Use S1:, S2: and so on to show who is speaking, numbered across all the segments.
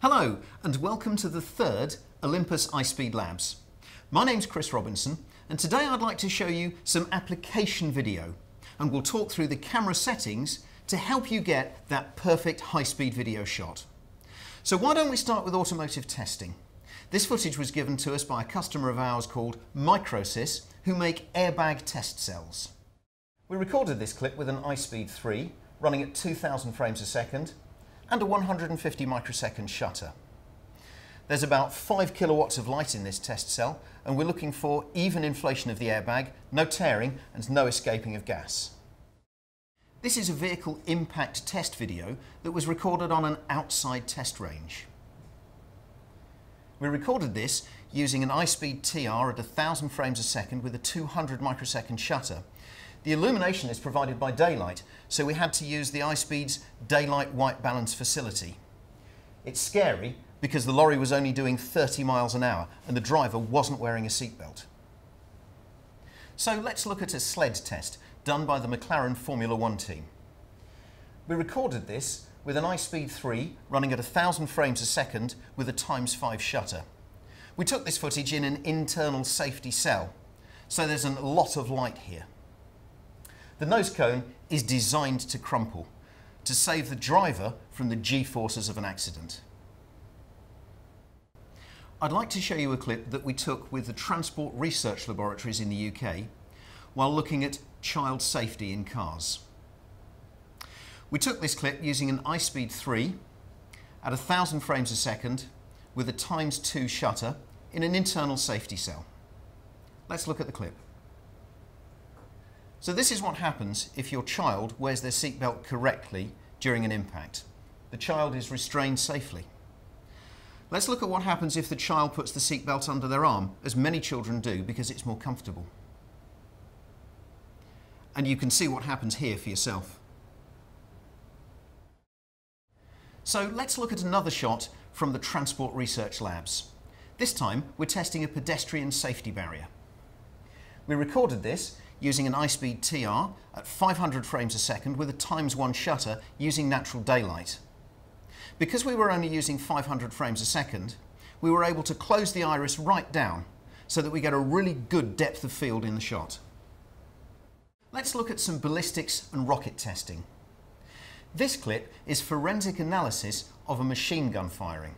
S1: Hello and welcome to the third Olympus iSpeed Labs. My name's Chris Robinson and today I'd like to show you some application video and we'll talk through the camera settings to help you get that perfect high-speed video shot. So why don't we start with automotive testing? This footage was given to us by a customer of ours called Microsys who make airbag test cells. We recorded this clip with an iSpeed 3 running at 2000 frames a second and a 150 microsecond shutter. There's about 5 kilowatts of light in this test cell and we're looking for even inflation of the airbag, no tearing and no escaping of gas. This is a vehicle impact test video that was recorded on an outside test range. We recorded this using an iSpeed TR at 1000 frames a second with a 200 microsecond shutter. The illumination is provided by daylight, so we had to use the iSpeed's daylight white balance facility. It's scary because the lorry was only doing 30 miles an hour and the driver wasn't wearing a seatbelt. So let's look at a sled test done by the McLaren Formula One team. We recorded this with an iSpeed 3 running at 1000 frames a second with a ×5 shutter. We took this footage in an internal safety cell, so there's a lot of light here. The nose cone is designed to crumple, to save the driver from the G-forces of an accident. I'd like to show you a clip that we took with the Transport Research Laboratories in the UK while looking at child safety in cars. We took this clip using an iSpeed 3 at 1000 frames a second with a ×2 shutter in an internal safety cell. Let's look at the clip. So this is what happens if your child wears their seatbelt correctly during an impact. The child is restrained safely. Let's look at what happens if the child puts the seatbelt under their arm, as many children do because it's more comfortable. And you can see what happens here for yourself. So let's look at another shot from the Transport Research Labs. This time we're testing a pedestrian safety barrier. We recorded this using an iSpeed TR at 500 frames a second with a ×1 shutter using natural daylight. Because we were only using 500 frames a second, we were able to close the iris right down so that we get a really good depth of field in the shot. Let's look at some ballistics and rocket testing. This clip is forensic analysis of a machine gun firing.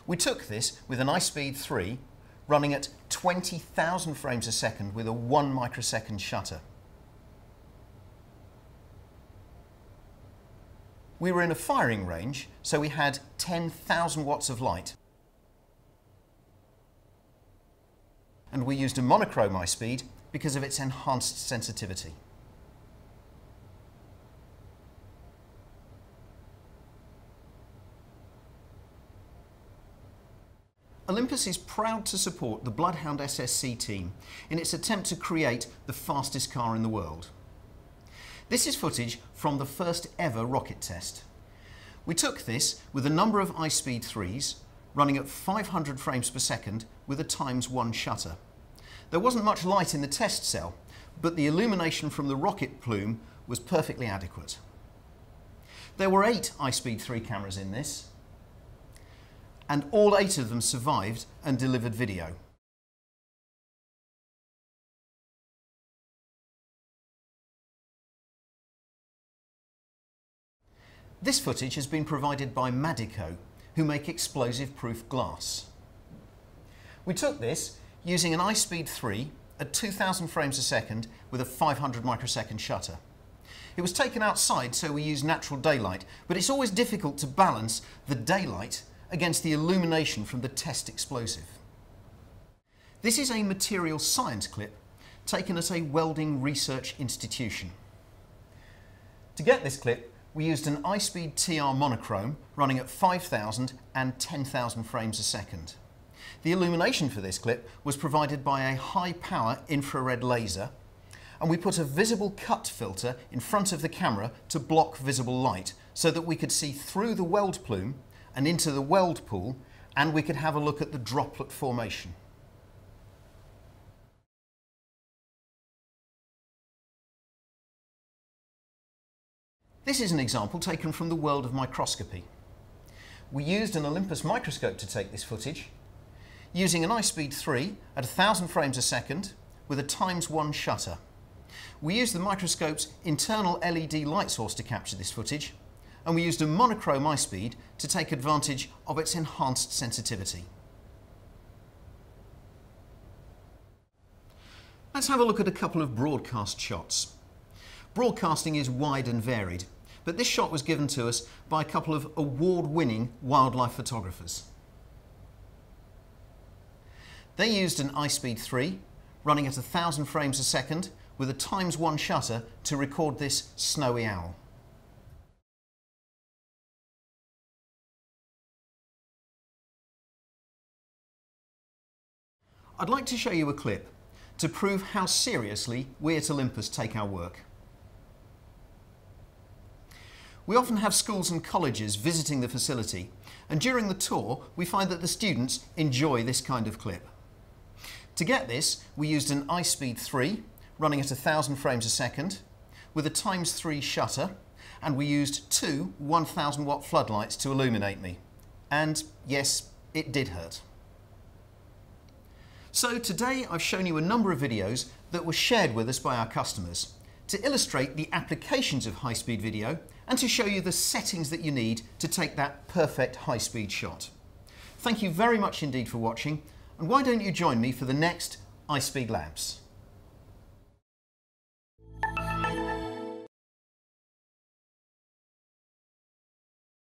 S1: We took this with an iSpeed 3 running at 20,000 frames a second with a 1 microsecond shutter. We were in a firing range, so we had 10,000 watts of light. And we used a monochrome iSpeed because of its enhanced sensitivity. Olympus is proud to support the Bloodhound SSC team in its attempt to create the fastest car in the world. This is footage from the first ever rocket test. We took this with a number of iSpeed 3s running at 500 frames per second with a ×1 shutter. There wasn't much light in the test cell, but the illumination from the rocket plume was perfectly adequate. There were 8 iSpeed 3 cameras in this, and all 8 of them survived and delivered video. This footage has been provided by Madico, who make explosive-proof glass. We took this using an iSpeed 3 at 2000 frames a second with a 500 microsecond shutter. It was taken outside, so we used natural daylight, but it's always difficult to balance the daylight against the illumination from the test explosive. This is a material science clip taken at a welding research institution. To get this clip, we used an iSpeed TR monochrome running at 5000 and 10,000 frames a second. The illumination for this clip was provided by a high-power infrared laser, and we put a visible cut filter in front of the camera to block visible light so that we could see through the weld plume and into the weld pool, and we could have a look at the droplet formation. This is an example taken from the world of microscopy. We used an Olympus microscope to take this footage, using an iSpeed 3 at 1000 frames a second with a ×1 shutter. We used the microscope's internal LED light source to capture this footage, and we used a monochrome iSpeed to take advantage of its enhanced sensitivity. Let's have a look at a couple of broadcast shots. Broadcasting is wide and varied, but this shot was given to us by a couple of award-winning wildlife photographers. They used an iSpeed 3 running at 1000 frames a second with a ×1 shutter to record this snowy owl. I'd like to show you a clip to prove how seriously we at Olympus take our work. We often have schools and colleges visiting the facility, and during the tour we find that the students enjoy this kind of clip. To get this, we used an iSpeed 3 running at 1000 frames a second with a ×3 shutter, and we used two 1000 watt floodlights to illuminate me. And yes, it did hurt. So today I've shown you a number of videos that were shared with us by our customers to illustrate the applications of high-speed video and to show you the settings that you need to take that perfect high-speed shot. Thank you very much indeed for watching, and why don't you join me for the next iSpeed Labs?